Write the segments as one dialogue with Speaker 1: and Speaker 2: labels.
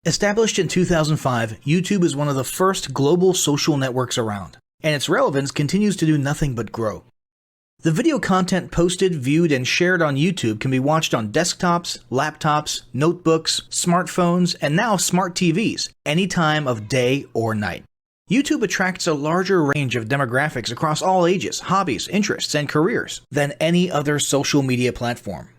Speaker 1: Established in 2005, YouTube is one of the first global social networks around, and its relevance continues to do nothing but grow. The video content posted, viewed, and shared on YouTube can be watched on desktops, laptops, notebooks, smartphones, and now smart TVs, any time of day or night. YouTube attracts a larger range of demographics across all ages, hobbies, interests, and careers than any other social media platform.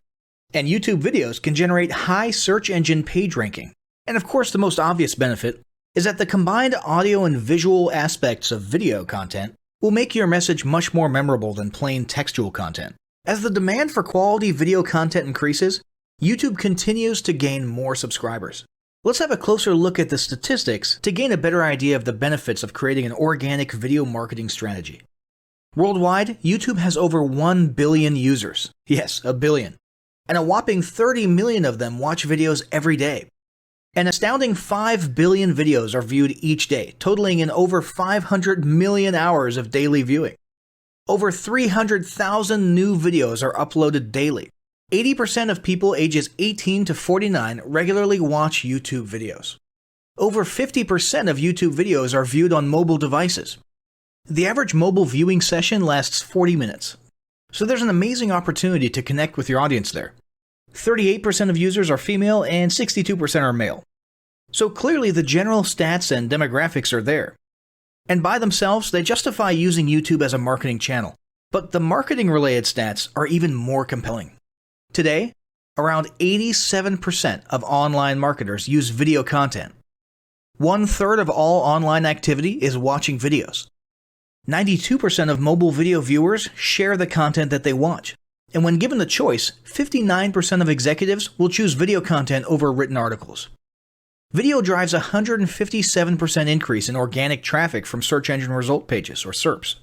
Speaker 1: And YouTube videos can generate high search engine page ranking. And of course, the most obvious benefit is that the combined audio and visual aspects of video content will make your message much more memorable than plain textual content. As the demand for quality video content increases, YouTube continues to gain more subscribers. Let's have a closer look at the statistics to gain a better idea of the benefits of creating an organic video marketing strategy. Worldwide, YouTube has over 1 billion users. Yes, a billion. And a whopping 30 million of them watch videos every day. An astounding 5 billion videos are viewed each day, totaling in over 500 million hours of daily viewing. Over 300,000 new videos are uploaded daily. 80% of people ages 18 to 49 regularly watch YouTube videos. Over 50% of YouTube videos are viewed on mobile devices. The average mobile viewing session lasts 40 minutes. So there's an amazing opportunity to connect with your audience there. 38% of users are female and 62% are male. So clearly the general stats and demographics are there. And by themselves, they justify using YouTube as a marketing channel. But the marketing-related stats are even more compelling. Today, around 87% of online marketers use video content. 1/3 of all online activity is watching videos. 92% of mobile video viewers share the content that they watch. And when given the choice, 59% of executives will choose video content over written articles. Video drives a 157% increase in organic traffic from search engine result pages, or SERPs.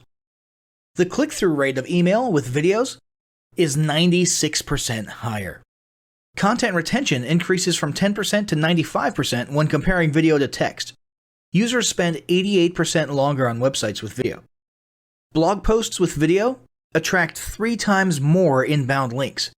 Speaker 1: The click-through rate of email with videos is 96% higher. Content retention increases from 10% to 95% when comparing video to text. Users spend 88% longer on websites with video. Blog posts with video attract 3 times more inbound links.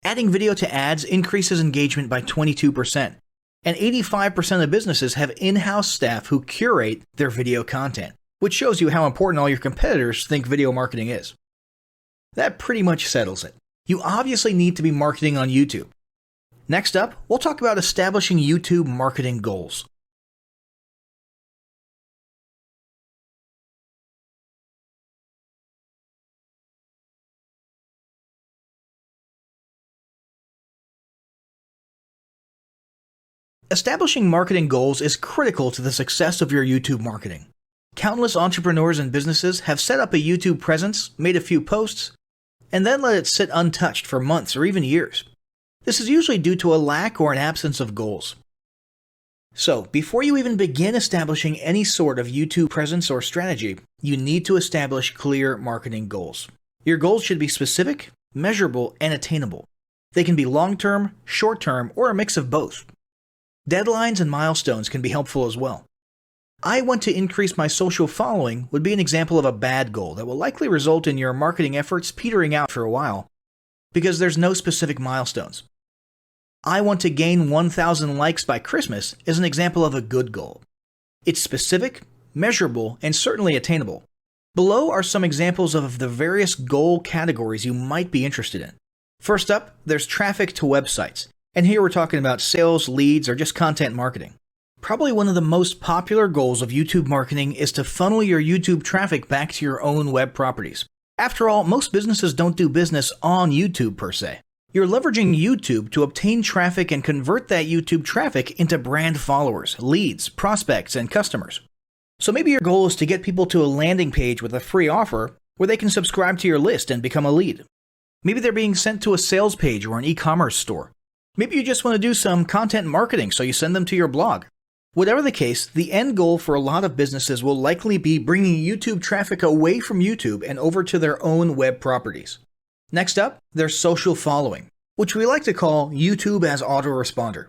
Speaker 1: Adding video to ads increases engagement by 22%, and 85% of businesses have in-house staff who curate their video content, which shows you how important all your competitors think video marketing is. That pretty much settles it. You obviously need to be marketing on YouTube. Next up, we'll talk about establishing YouTube marketing goals. Establishing marketing goals is critical to the success of your YouTube marketing. Countless entrepreneurs and businesses have set up a YouTube presence, made a few posts, and then let it sit untouched for months or even years. This is usually due to a lack or an absence of goals. So, before you even begin establishing any sort of YouTube presence or strategy, you need to establish clear marketing goals. Your goals should be specific, measurable, and attainable. They can be long-term, short-term, or a mix of both. Deadlines and milestones can be helpful as well. I want to increase my social following would be an example of a bad goal that will likely result in your marketing efforts petering out for a while because there's no specific milestones. I want to gain 1,000 likes by Christmas is an example of a good goal. It's specific, measurable, and certainly attainable. Below are some examples of the various goal categories you might be interested in. First up, there's traffic to websites. And here we're talking about sales, leads, or just content marketing. Probably one of the most popular goals of YouTube marketing is to funnel your YouTube traffic back to your own web properties. After all, most businesses don't do business on YouTube per se. You're leveraging YouTube to obtain traffic and convert that YouTube traffic into brand followers, leads, prospects, and customers. So maybe your goal is to get people to a landing page with a free offer where they can subscribe to your list and become a lead. Maybe they're being sent to a sales page or an e-commerce store. Maybe you just want to do some content marketing, so you send them to your blog. Whatever the case, the end goal for a lot of businesses will likely be bringing YouTube traffic away from YouTube and over to their own web properties. Next up, there's social following, which we like to call YouTube as autoresponder.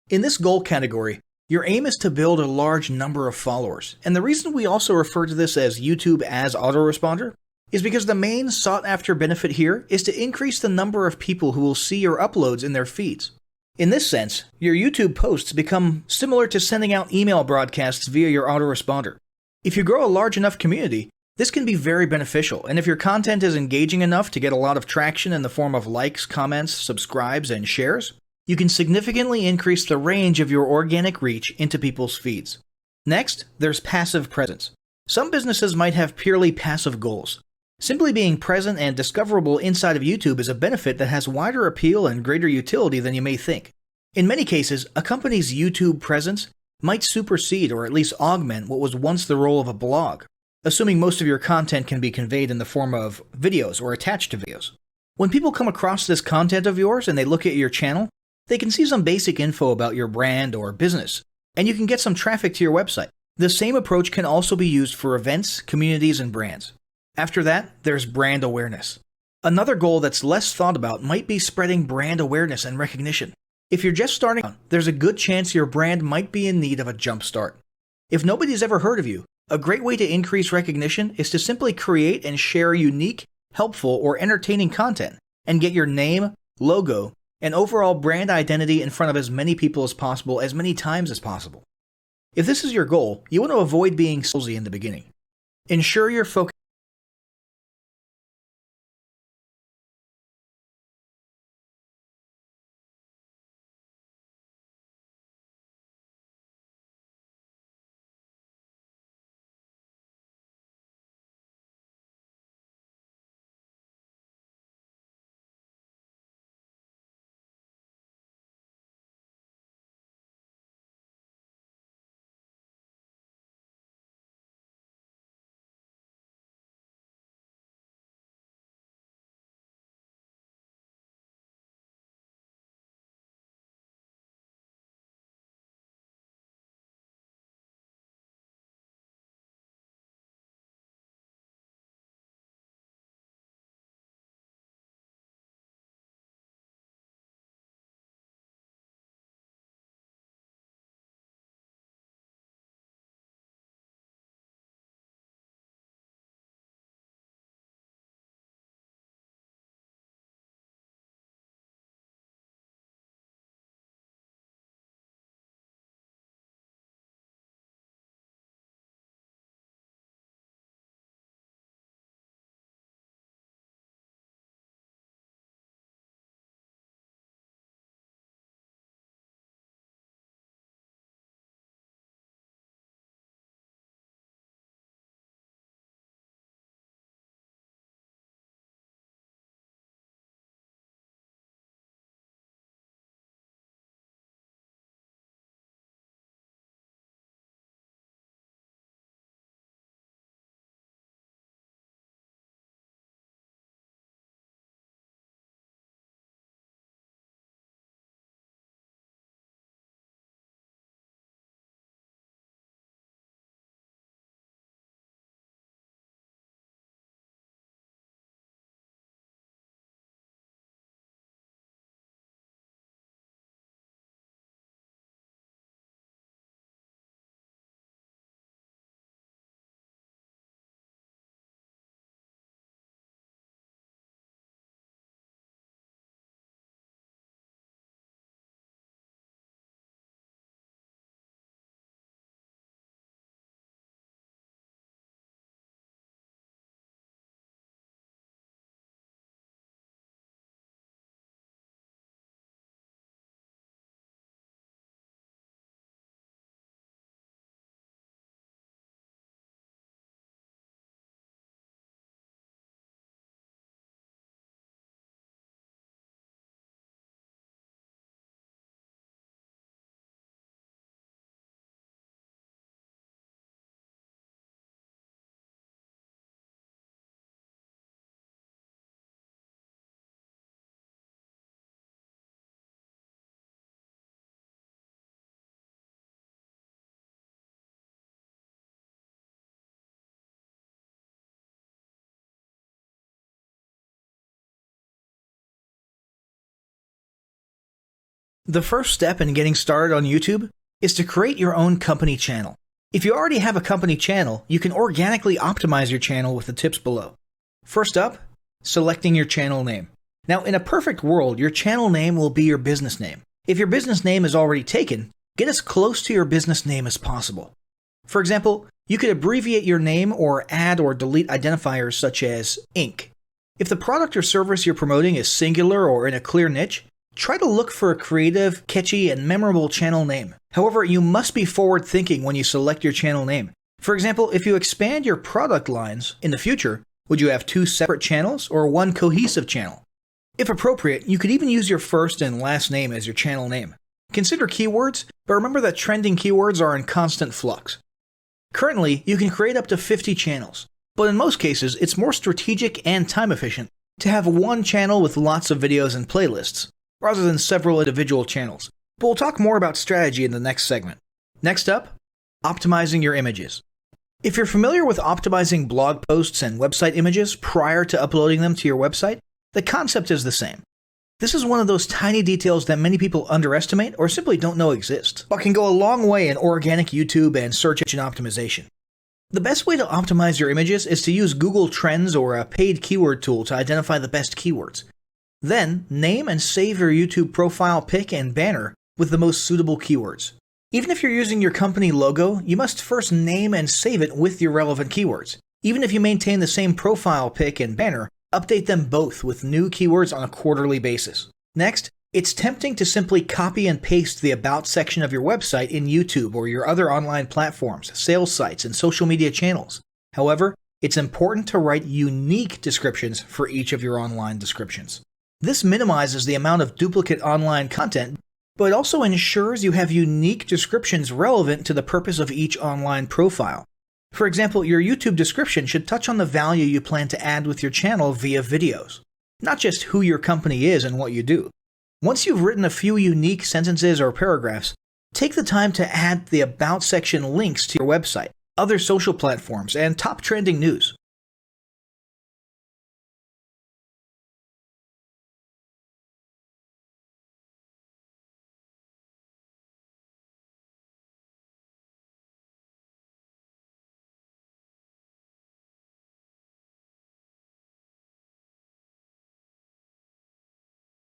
Speaker 1: In this goal category, your aim is to build a large number of followers, and the reason we also refer to this as YouTube as autoresponder is because the main sought-after benefit here is to increase the number of people who will see your uploads in their feeds. In this sense, your YouTube posts become similar to sending out email broadcasts via your autoresponder. If you grow a large enough community, this can be very beneficial, and if your content is engaging enough to get a lot of traction in the form of likes, comments, subscribes, and shares, you can significantly increase the range of your organic reach into people's feeds. Next, there's passive presence. Some businesses might have purely passive goals. Simply being present and discoverable inside of YouTube is a benefit that has wider appeal and greater utility than you may think. In many cases, a company's YouTube presence might supersede or at least augment what was once the role of a blog, assuming most of your content can be conveyed in the form of videos or attached to videos. When people come across this content of yours and they look at your channel, they can see some basic info about your brand or business, and you can get some traffic to your website. The same approach can also be used for events, communities, and brands. After that, there's brand awareness. Another goal that's less thought about might be spreading brand awareness and recognition. If you're just starting out, there's a good chance your brand might be in need of a jump start. If nobody's ever heard of you, a great way to increase recognition is to simply create and share unique, helpful, or entertaining content and get your name, logo, and overall brand identity in front of as many people as possible as many times as possible. If this is your goal, you want to avoid being salesy in the beginning. Ensure you're focused. The first step in getting started on YouTube is to create your own company channel. If you already have a company channel, you can organically optimize your channel with the tips below. First up, selecting your channel name. Now, in a perfect world, your channel name will be your business name. If your business name is already taken, get as close to your business name as possible. For example, you could abbreviate your name or add or delete identifiers such as Inc. If the product or service you're promoting is singular or in a clear niche, try to look for a creative, catchy, and memorable channel name. However, you must be forward-thinking when you select your channel name. For example, if you expand your product lines in the future, would you have 2 separate channels or one cohesive channel? If appropriate, you could even use your first and last name as your channel name. Consider keywords, but remember that trending keywords are in constant flux. Currently, you can create up to 50 channels, but in most cases, it's more strategic and time efficient to have one channel with lots of videos and playlists, rather than several individual channels. But we'll talk more about strategy in the next segment. Next up, optimizing your images. If you're familiar with optimizing blog posts and website images prior to uploading them to your website, the concept is the same. This is one of those tiny details that many people underestimate or simply don't know exist, but can go a long way in organic YouTube and search engine optimization. The best way to optimize your images is to use Google Trends or a paid keyword tool to identify the best keywords. Then, name and save your YouTube profile pic and banner with the most suitable keywords. Even if you're using your company logo, you must first name and save it with your relevant keywords. Even if you maintain the same profile pic and banner, update them both with new keywords on a quarterly basis. Next, it's tempting to simply copy and paste the About section of your website in YouTube or your other online platforms, sales sites, and social media channels. However, it's important to write unique descriptions for each of your online descriptions. This minimizes the amount of duplicate online content, but it also ensures you have unique descriptions relevant to the purpose of each online profile. For example, your YouTube description should touch on the value you plan to add with your channel via videos, not just who your company is and what you do. Once you've written a few unique sentences or paragraphs, take the time to add the About section links to your website, other social platforms, and top trending news.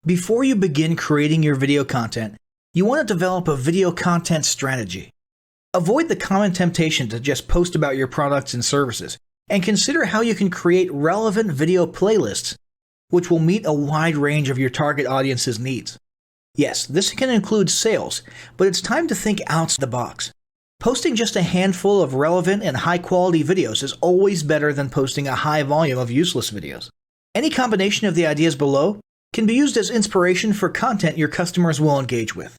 Speaker 1: Before you begin creating your video content, you want to develop a video content strategy. Avoid the common temptation to just post about your products and services, and consider how you can create relevant video playlists which will meet a wide range of your target audience's needs. Yes, this can include sales, but it's time to think outside the box. Posting just a handful of relevant and high-quality videos is always better than posting a high volume of useless videos. Any combination of the ideas below can be used as inspiration for content your customers will engage with.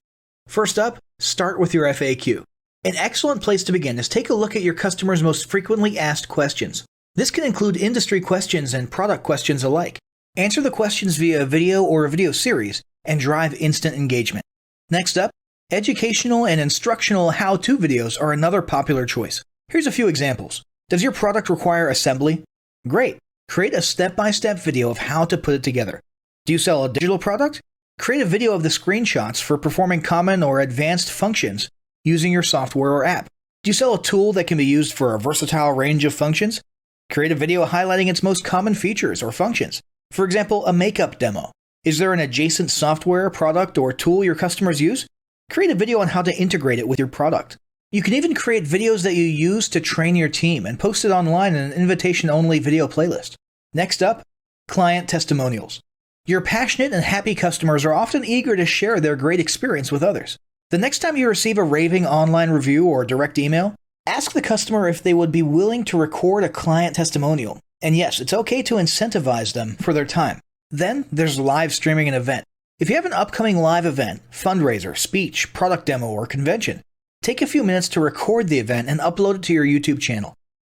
Speaker 1: First up, start with your FAQ. An excellent place to begin is take a look at your customers' most frequently asked questions. This can include industry questions and product questions alike. Answer the questions via a video or a video series and drive instant engagement. Next up, educational and instructional how-to videos are another popular choice. Here's a few examples. Does your product require assembly? Great. Create a step-by-step video of how to put it together. Do you sell a digital product? Create a video of the screenshots for performing common or advanced functions using your software or app. Do you sell a tool that can be used for a versatile range of functions? Create a video highlighting its most common features or functions. For example, a makeup demo. Is there an adjacent software, product, or tool your customers use? Create a video on how to integrate it with your product. You can even create videos that you use to train your team and post it online in an invitation-only video playlist. Next up, client testimonials. Your passionate and happy customers are often eager to share their great experience with others. The next time you receive a raving online review or direct email, ask the customer if they would be willing to record a client testimonial. And yes, it's okay to incentivize them for their time. Then there's live streaming an event. If you have an upcoming live event, fundraiser, speech, product demo, or convention, take a few minutes to record the event and upload it to your YouTube channel.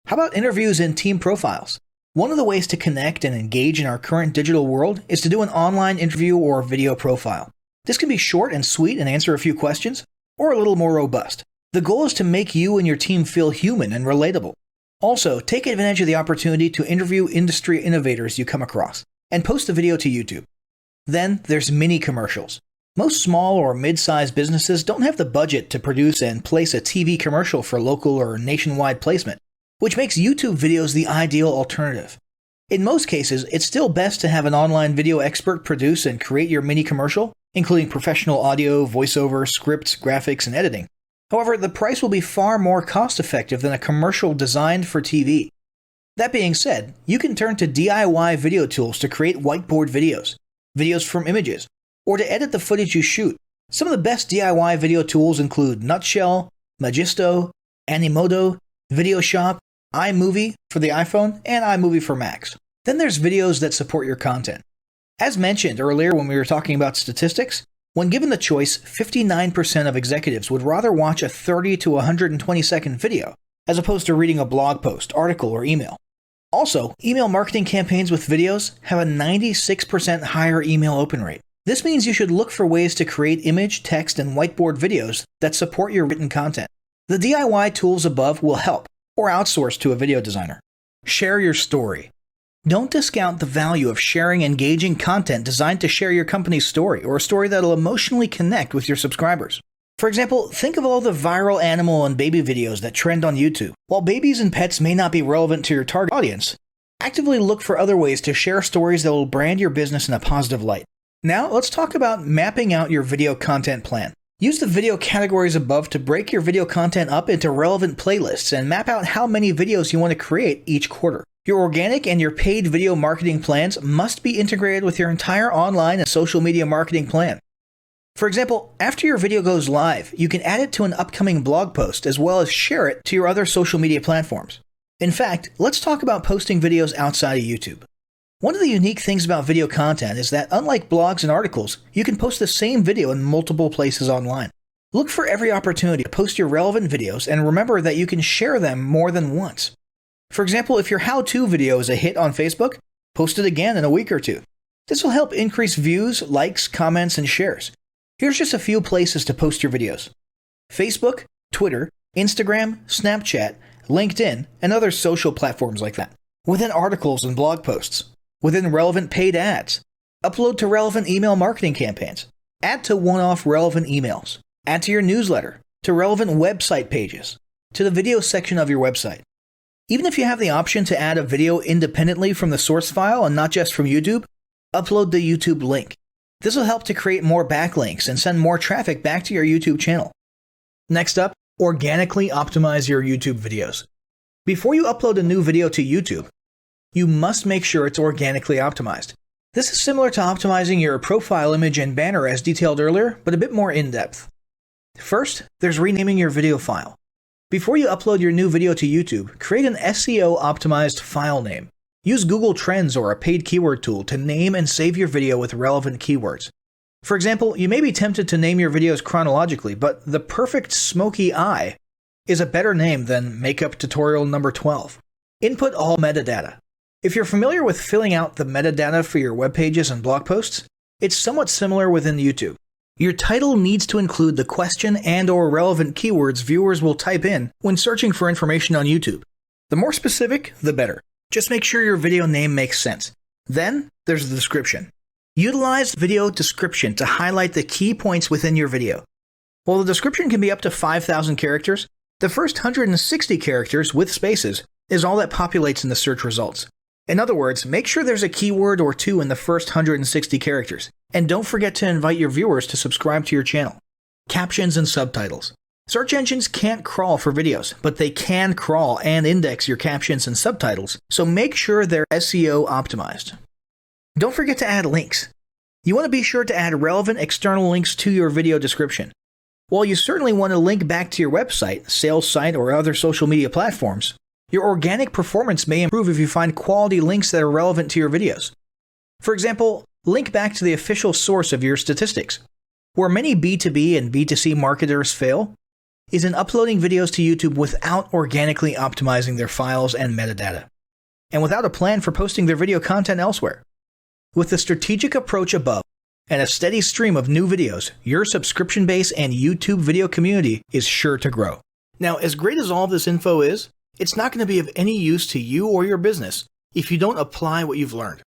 Speaker 1: How about interviews and team profiles? One of the ways to connect and engage in our current digital world is to do an online interview or video profile. This can be short and sweet and answer a few questions, or a little more robust. The goal is to make you and your team feel human and relatable. Also, take advantage of the opportunity to interview industry innovators you come across, and post a video to YouTube. Then there's mini commercials. Most small or mid-sized businesses don't have the budget to produce and place a TV commercial for local or nationwide placement, which makes YouTube videos the ideal alternative. In most cases, it's still best to have an online video expert produce and create your mini commercial, including professional audio, voiceover, scripts, graphics, and editing. However, the price will be far more cost-effective than a commercial designed for TV. That being said, you can turn to DIY video tools to create whiteboard videos, videos from images, or to edit the footage you shoot. Some of the best DIY video tools include Nutshell, Magisto, Animoto, VideoShop, iMovie for the iPhone, and iMovie for Macs. Then there's videos that support your content. As mentioned earlier when we were talking about statistics, when given the choice, 59% of executives would rather watch a 30 to 120 second video as opposed to reading a blog post, article, or email. Also, email marketing campaigns with videos have a 96% higher email open rate. This means you should look for ways to create image, text, and whiteboard videos that support your written content. The DIY tools above will help, or outsource to a video designer. Share your story. Don't discount the value of sharing engaging content designed to share your company's story or a story that'll emotionally connect with your subscribers. For example, think of all the viral animal and baby videos that trend on YouTube. While babies and pets may not be relevant to your target audience, actively look for other ways to share stories that will brand your business in a positive light. Now, let's talk about mapping out your video content plan. Use the video categories above to break your video content up into relevant playlists and map out how many videos you want to create each quarter. Your organic and your paid video marketing plans must be integrated with your entire online and social media marketing plan. For example, after your video goes live, you can add it to an upcoming blog post as well as share it to your other social media platforms. In fact, let's talk about posting videos outside of YouTube. One of the unique things about video content is that unlike blogs and articles, you can post the same video in multiple places online. Look for every opportunity to post your relevant videos and remember that you can share them more than once. For example, if your how-to video is a hit on Facebook, post it again in a week or two. This will help increase views, likes, comments, and shares. Here's just a few places to post your videos: Facebook, Twitter, Instagram, Snapchat, LinkedIn, and other social platforms like that. Within articles and blog posts. Within relevant paid ads. Upload to relevant email marketing campaigns. Add to one-off relevant emails. Add to your newsletter. To relevant website pages. To the video section of your website. Even if you have the option to add a video independently from the source file and not just from YouTube, upload the YouTube link. This will help to create more backlinks and send more traffic back to your YouTube channel. Next up, organically optimize your YouTube videos. Before you upload a new video to YouTube, you must make sure it's organically optimized. This is similar to optimizing your profile image and banner as detailed earlier, but a bit more in-depth. First, there's renaming your video file. Before you upload your new video to YouTube, create an SEO-optimized file name. Use Google Trends or a paid keyword tool to name and save your video with relevant keywords. For example, you may be tempted to name your videos chronologically, but the perfect smoky eye is a better name than makeup tutorial number 12. Input all metadata. If you're familiar with filling out the metadata for your web pages and blog posts, it's somewhat similar within YouTube. Your title needs to include the question and/or relevant keywords viewers will type in when searching for information on YouTube. The more specific, the better. Just make sure your video name makes sense. Then, there's the description. Utilize video description to highlight the key points within your video. While the description can be up to 5,000 characters, the first 160 characters with spaces is all that populates in the search results. In other words, make sure there's a keyword or two in the first 160 characters, and don't forget to invite your viewers to subscribe to your channel. Captions and subtitles. Search engines can't crawl for videos, but they can crawl and index your captions and subtitles, so make sure they're SEO optimized. Don't forget to add links. You want to be sure to add relevant external links to your video description. While you certainly want to link back to your website, sales site, or other social media platforms, your organic performance may improve if you find quality links that are relevant to your videos. For example, link back to the official source of your statistics. Where many B2B and B2C marketers fail is in uploading videos to YouTube without organically optimizing their files and metadata, and without a plan for posting their video content elsewhere. With the strategic approach above and a steady stream of new videos, your subscription base and YouTube video community is sure to grow. Now, as great as all of this info is, it's not going to be of any use to you or your business if you don't apply what you've learned.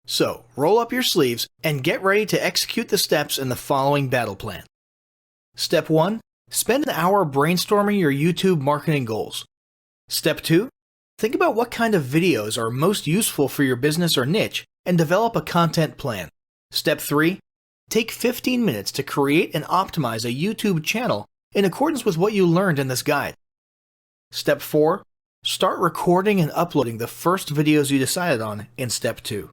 Speaker 1: So, roll up your sleeves and get ready to execute the steps in the following battle plan. Step 1. Spend an hour brainstorming your YouTube marketing goals. Step 2. Think about what kind of videos are most useful for your business or niche and develop a content plan. Step 3. Take 15 minutes to create and optimize a YouTube channel in accordance with what you learned in this guide. Step 4. Start recording and uploading the first videos you decided on in Step 2.